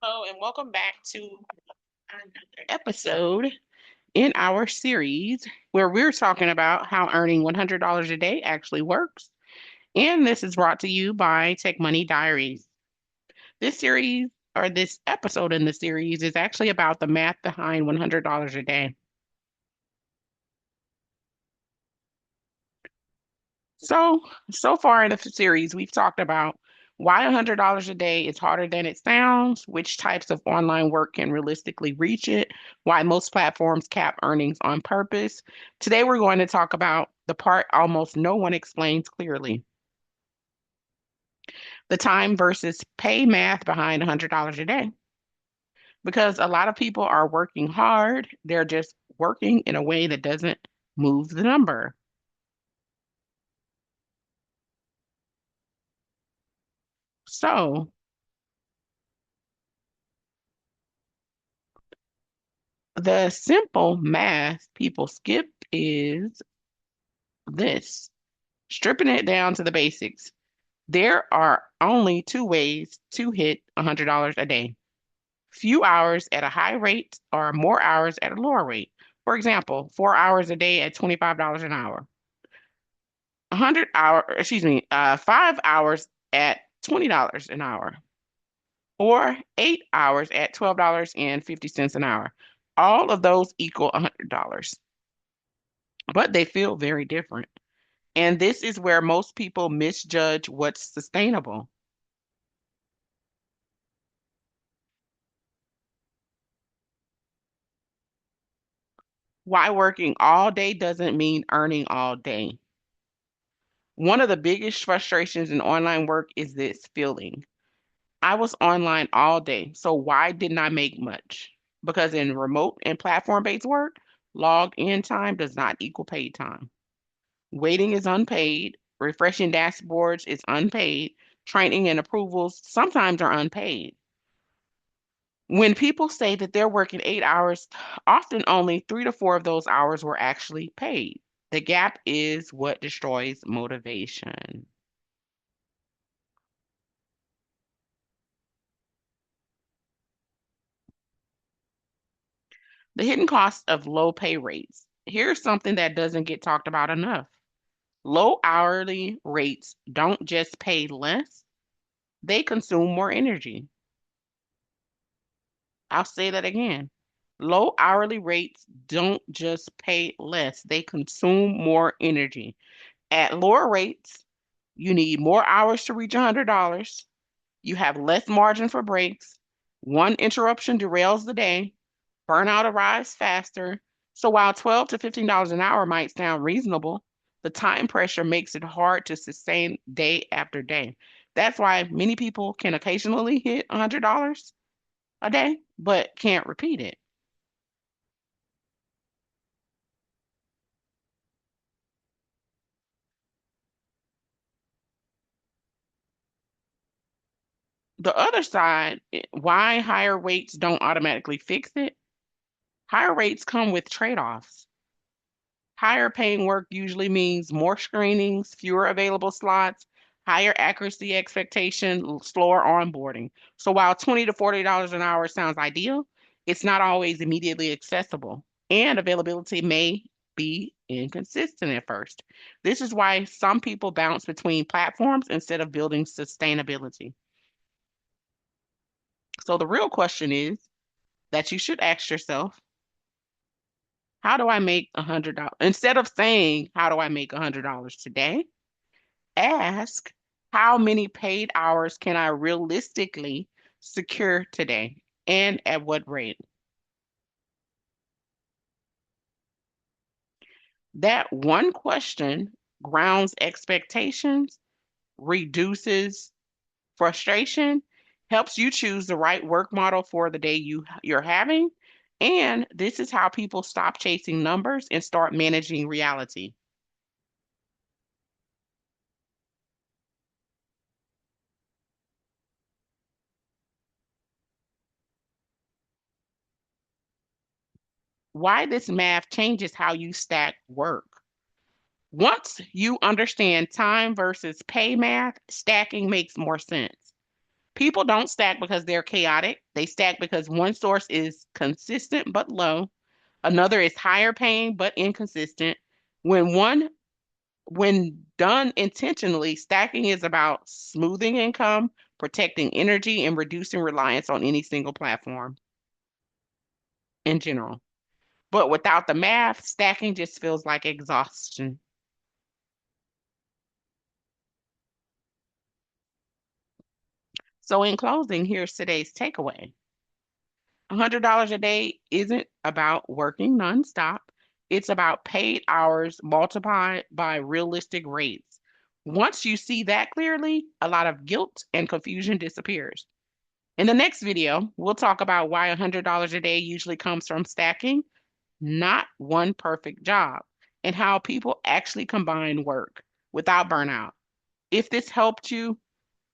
Hello, and welcome back to another episode in our series where we're talking about how earning $100 a day actually works. And this is brought to you by Tech Money Diaries. This series, or this episode in the series, is actually about the math behind $100 a day. So far in the series, we've talked about why $100 a day is harder than it sounds, which types of online work can realistically reach it, why most platforms cap earnings on purpose. Today, we're going to talk about the part almost no one explains clearly, the time versus pay math behind $100 a day. Because a lot of people are working hard, they're just working in a way that doesn't move the number. So, the simple math people skip is this, stripping it down to the basics. There are only two ways to hit $100 a day: few hours at a high rate or more hours at a lower rate. For example, 4 hours a day at $25 an hour, excuse me, 5 hours at $20 an hour, or 8 hours at $12.50 an hour. All of those equal $100, but they feel very different. And this is where most people misjudge what's sustainable. Why working all day doesn't mean earning all day. One of the biggest frustrations in online work is this feeling: I was online all day, so why didn't I make much? Because in remote and platform-based work, logged in time does not equal paid time. Waiting is unpaid, refreshing dashboards is unpaid, training and approvals sometimes are unpaid. When people say that they're working 8 hours, often only 3 to 4 of those hours were actually paid. The gap is what destroys motivation. The hidden cost of low pay rates. Here's something that doesn't get talked about enough. Low hourly rates don't just pay less, they consume more energy. I'll say that again. Low hourly rates don't just pay less, they consume more energy. At lower rates, you need more hours to reach $100. You have less margin for breaks. One interruption derails the day. Burnout arrives faster. So while $12 to $15 an hour might sound reasonable, the time pressure makes it hard to sustain day after day. That's why many people can occasionally hit $100 a day, but can't repeat it. The other side, why higher rates don't automatically fix it. Higher rates come with trade-offs. Higher paying work usually means more screenings, fewer available slots, higher accuracy expectation, slower onboarding. So while $20 to $40 an hour sounds ideal, it's not always immediately accessible, and availability may be inconsistent at first. This is why some people bounce between platforms instead of building sustainability. So the real question is that you should ask yourself, how do I make $100? Instead of saying, how do I make $100 today? Ask, how many paid hours can I realistically secure today and at what rate? That one question grounds expectations, reduces frustration, helps you choose the right work model for the day you're having. And this is how people stop chasing numbers and start managing reality. Why this math changes how you stack work. Once you understand time versus pay math, stacking makes more sense. People don't stack because they're chaotic. They stack because one source is consistent but low, another is higher paying but inconsistent. When one when done intentionally, stacking is about smoothing income, protecting energy, and reducing reliance on any single platform in general. But without the math, stacking just feels like exhaustion. So, in closing, here's today's takeaway. $100 a day isn't about working nonstop. It's about paid hours multiplied by realistic rates. Once you see that clearly, a lot of guilt and confusion disappears. In the next video, we'll talk about why $100 a day usually comes from stacking, not one perfect job, and how people actually combine work without burnout. If this helped you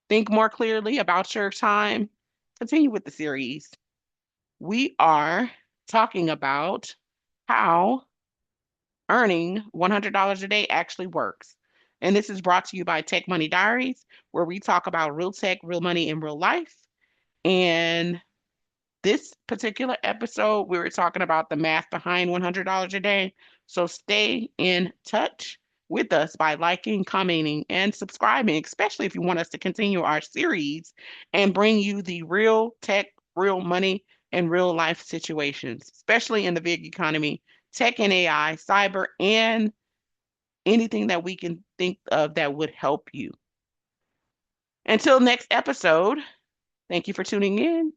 think more clearly about your time, continue with the series. We are talking about how earning $100 a day actually works. And this is brought to you by Tech Money Diaries, where we talk about real tech, real money in real life. And this particular episode, we were talking about the math behind $100 a day. So stay in touch with us by liking, commenting, and subscribing, especially if you want us to continue our series and bring you the real tech, real money, and real life situations, especially in the big economy, tech and AI, cyber, and anything that we can think of that would help you. Until next episode, thank you for tuning in.